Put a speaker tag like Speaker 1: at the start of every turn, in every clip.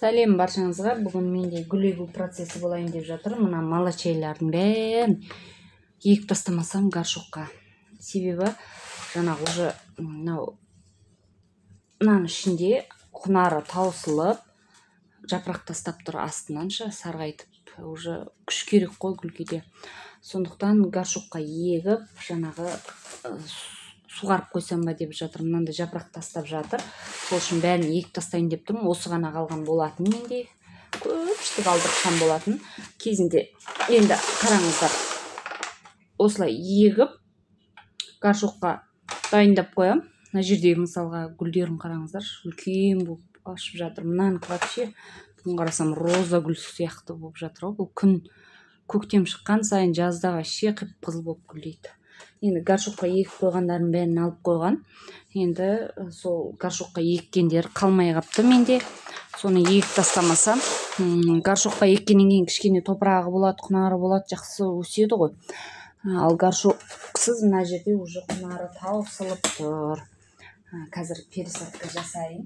Speaker 1: Сәлем баршаңызға. Бүгін менде гүл егу процесі болайын деп жатыр. Мына малачайлардың бәрін егіп тастамасам горшокқа. Себебі жаңағы уже мынаның ішінде құнары таусылып, жапырақ тастап тұр астынанша сарғайтып. Уже күш керек қой гүлге. Сондықтан горшокқа егіп, жаңағы суғарып қойсам ба деп жатыр. Мынандай жапырақ тастап жатыр. Сол үшін бәрін егіп тастайын деп тұрмын. Осы ғана қалған болатын менде. Көпшілік алдыртқан болатын. Кезінде енді қараңыздар. Осылай егіп горшокқа дайындап қоям. Мына жердегі мысалға гүлдерін қараңыздар. Үлкен болып ашып жатыр. Мынанікі вообще бүгін қарасам роза гүл сияқты болып жатыр. Бұл күн көктем шыққан сайын жазда вообще қып-қызыл болып гүлдейді. Енді горшокқа егіп қойғандарын бәрін алып қойған. Енді сол горшокқа еккендер қалмай қапты менде. Соны егіп тастамасам, горшокқа еккеннен кейін кішкене топырағы болады, құнары болады, жақсы өседі ғой. Ал горшоксыз мына жерде уже құнары таусылып тұр. Қазір пересадка жасайын.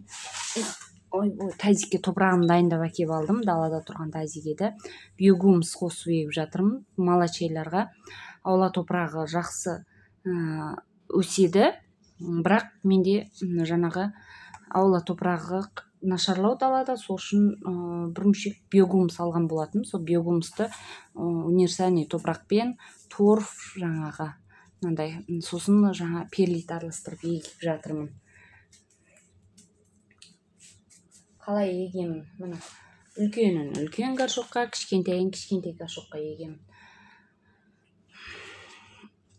Speaker 1: Ой, тазикке топырағымды дайындап әкеп алдым. Далада тұрған тазикеді. Биогумус қосып егіп жатырмын малачайларға. Аула топырағы жақсы өседі. Бірақ менде жаңағы аула топырағы нашарлау далада. Сол үшін бірінші биогумус алған болатым. Сол биогумусты универсальный топырақпен торф жаңағы мынандай сосын жаңа перлит араластырып егіп жатырмын. Қалай егемін? Мына үлкенін үлкен горшокқа, кішкентайын кішкентай горшокқа егемін.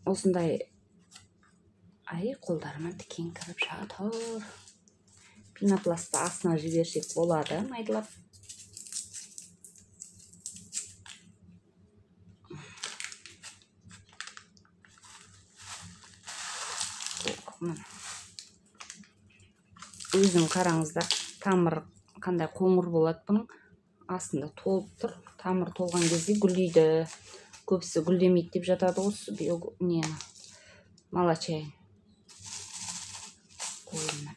Speaker 1: Осындай қолдарыма тікен кіріп жатыр. Пенопластты астына жіберсек болады, майдалап. Өзім қараңыздар, тамыр қандай қоңыр болады бұның. Астында толып тұр. Тамыр толған кезде гүлдейді. Көбісі гүлдемейді деп жатады осы малачай.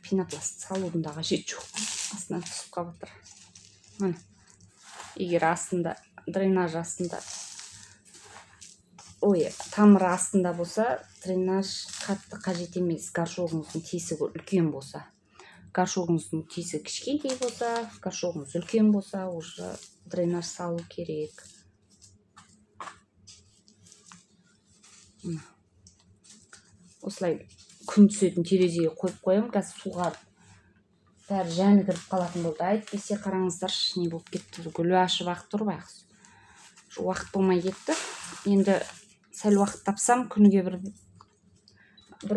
Speaker 1: Пенопласт салудың да қажеті жоқ. Астынан түсіп қалып тұр. Егер астында, дренаж астында, тамыр астында болса, дренаж қатты қажет емес. Горшогыңыздың тесігі үлкен болса. Горшогыңыздың тесігі кішкентай болса, горшогыңыз үлкен болса, уже дренаж салу керек. Осылай күн түсетін терезеге қойып қоям. Қазір суға бәрі жәні кіріп қалатын болды. Әйтпесе қараңыздар, не болып кетті. Гүлі ашып ақ тұр бақ. Уақыт болмай кетті. Енді сәл уақыт тапсам, күніге бір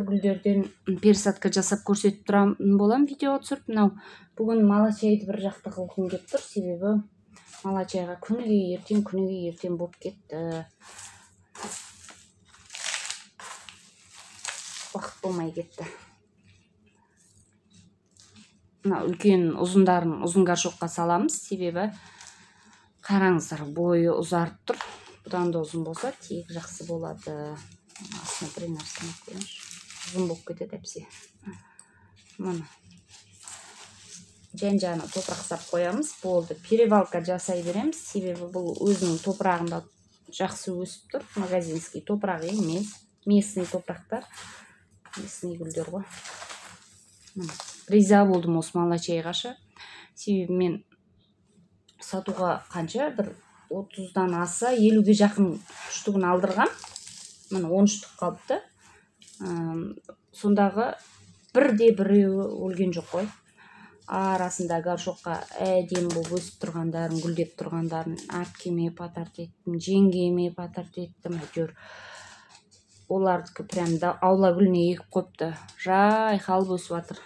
Speaker 1: гүлдерден пересадка жасап көрсетіп тұрам болам, видео түсіріп. Бүгін малачайды бір жақты қылғым келіп тұр. Себебі малачайға күніге ертең болып кетті. Уақыт болмай кетті. Үлкен ұзындарын ұзын горшокқа саламыз. Себебі қараңыздар, бойы ұзарып тұр. Бұдан да ұзын болса, тек жақсы болады. Астына дренаж салып қойыңызшы. Ұзын болып кетеді әпсе. Жан-жағына топырақ сап қоямыз. Болды. Перевалка жасай береміз. Себебі бұл өзінің топырағында жақсы өсіп тұр. Магазинский топырақ емес. Местный топырақтар. Местный гүлдер ғой. Риза болдым осы малачайғаша. Себебі мен сатуға қанша? Бір 30-дан аса 50-ге жақын штугын алдырған. Мына 10 штук қалыпты. Сондағы біреуі өлген жоқ қой. Арасында горшокқа әдем болып өсіп тұрғандарын, гүлдеп тұрғандарын әпкеме патарт еттім, жеңгеме патарт еттім. Олардікі прям аула гүліне егіп қойыпты. Жайқалып өсіп жатыр.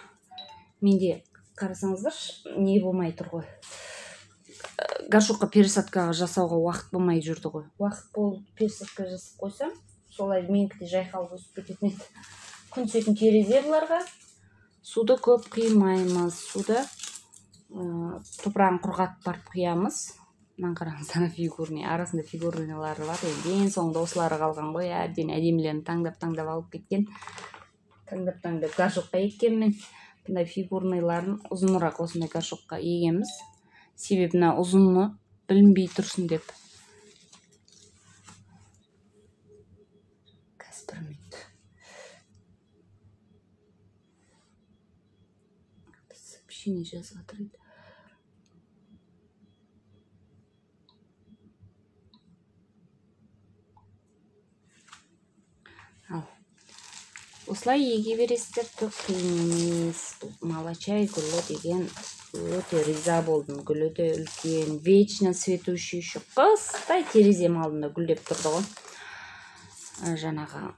Speaker 1: Менде қарасаңыздар, не болмай тұр ғой. Горшокқа пересадка жасауға уақыт болмай жүрді ғой. Уақыт болып пересадка жасап қойсам, солай менікі де жайқалып өсіп кететін еді. Күн түсетін терезе бұларға. Суды көп қимаймыз. Суды топырағын құрғатып барып құямыз. Қараңыздар, фигурный. Арасында фигурныйлары бар. Ең соңында осылары қалған ғой. Әбден әдемілерін таңдап алып кеткен. Таңдап горшокқа еккенмен. Бұндай фигурныйларын ұзынырақ осындай горшокқа егеміз. себебі мына ұзыны білінбей тұрсын деп. Каспірмейді. Сообщение жазып жатыр еді. Ал осылай еге бересіздер, түк қиын емес. Молочай гүлі деген өте риза болдым. Гүлі де үлкен, вечно цветущий, еще қыстай терезем алдында гүлдеп тұрды ғой. Жаңағы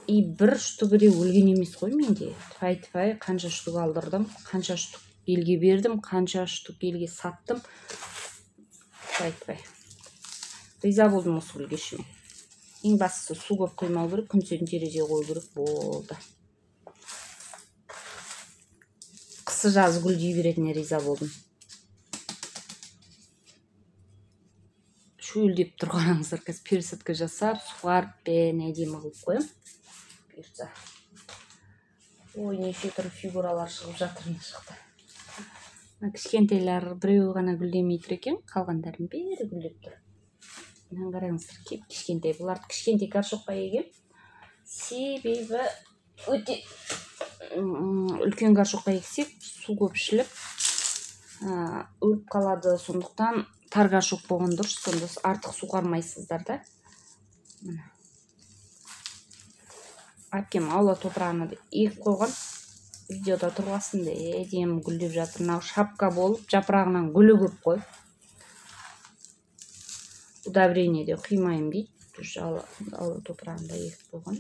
Speaker 1: и бір штугіде өлген емес қой менде. Тфай қанша штук алдырдым, қанша штук елге бердім, қанша штук елге саттым. Тфай. Риза болдым осы гүлге шын. Ең бастысы су көп құймау керек, күн сайын терезе қою керек, болды. Қысы жазы гүлдей беретініне риза болдым. Шөлдеп тұрғаныңыздар, қазір пересадка жасап, суарып пен әдемі қылып қоям. Бұйыртса. Ой, неше түрлі фигуралар шығып жатыр, не шықты. Кішкентайлар біреу ғана гүлдемей тұр екен, қалғандарын бәрі гүлдеп тұр. Мен қараңыздар, кішкентай, бұларды кішкентай горшокқа егем. Себебі өте үлкен горшокқа ексек, су көп ішіліп, өліп қалады. Сондықтан тар горшок болған дұрыс, сонда артық су қармайсыздар да. Әпкем аула топырағына егіп қойған, видеода тұрғасын әдемі гүлдеп жатыр. Мынау шапка болып, жапырағынан гүлі көп қой. Удобрение де құймайым дейді. Аула топырағында егіп қойған.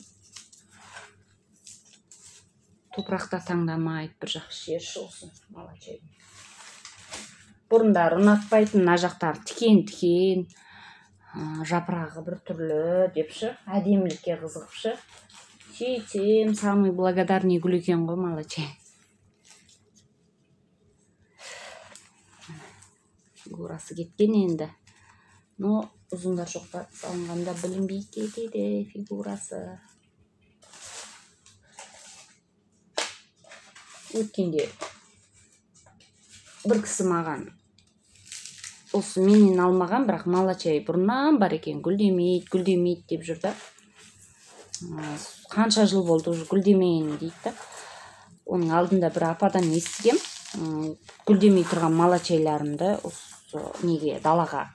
Speaker 1: Топырақта таңдамайды, бір жақсы жер шығсын. Молочай. Бұрындары ұнатпайтын, мына жақтары тікен, жапырағы бір түрлі депші, әдемілікке қызықпшы. Сөйтсем, самый благодарный гүл екен ғой молочай. Фигурасы кеткен енді. Но ұзын горшокқа салынғанда білінбей кетеді фигурасы. Өткенде бір кісі маған осы менен алмаған, бірақ молочай бұрыннан бар екен, гүлдемейді деп жүрді. Қанша жыл болды уже гүлдемейін дейді. Оның алдында бір ападан естігем, гүлдемей тұрған молочайларымды осы неге, далаға,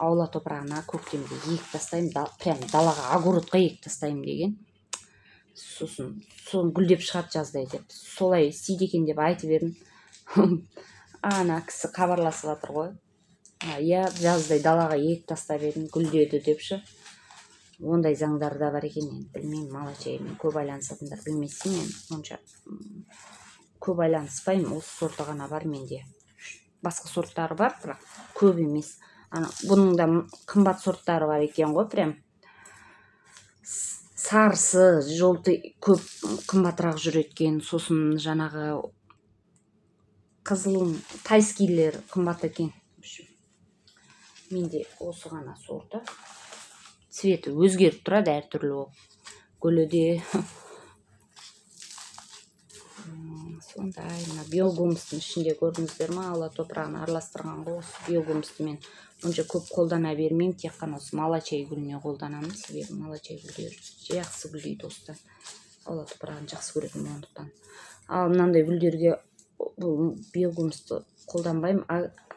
Speaker 1: аула топырағына көктемде егіп тастаймын, прям далаға огородқа егіп тастаймын деген. Сосын гүлдеп шығады жаздай деп. Солай істейді екен деп айтып едім. Ана кісі хабарласып жатыр ғой. Я жаздай далаға егіп тастап едім, гүлдеді депші. Ондай заңдар да бар екен, енді білмеймін, молочаймен көп айланысатындар білмесем, мен онша көп айланыспаймын, осы сорты ғана бар менде. Басқа сорттары бар, бірақ көп емес. Бұның да қымбат сорттары бар екен ғой, прям сарысы, жолты көп қымбатырақ жүреткен, сосын жаңағы қызыл тайскилер қымбат екен. Менде осы ғана сорты. Цветі өзгеріп тұрады әртүрлі ол. Гүлі де. Сондай, биогумстың ішінде көрдіңіздер ма, аула топырағын араластырған ғой. Биогумсты мен онша көп қолдана бермеймін, тек қана осы молочай гүліне қолданамын. Себебі молочай гүлдер жақсы гүлдейді осыдан. Аула топырағын жақсы көретін болғандықтан. Ал мынандай гүлдерге биогумсты қолданбаймын.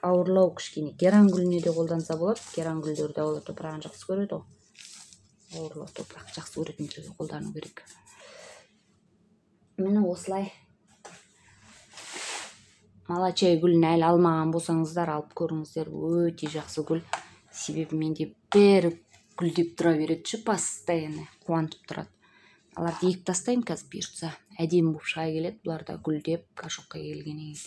Speaker 1: Ауырлау кішкене геран гүліне де қолданса болады. Геран гүлдерді аула топырағын жақсы көреді ғой. Ауырлау топырақ жақсы көретіндерге қолдану керек. Мені осылай. Молочай гүлін әлі алмаған болсаңыздар, алып көріңіздер, өте жақсы гүл. Себебі менде бәрі гүлдеп тұра береді, постоянно қуантып тұрады. Аларды егіп тастаймын қазір бұйыртса. Әдемі болып шыға келеді, бұлар да гүлдеп, горшокқа келгеннен кейін.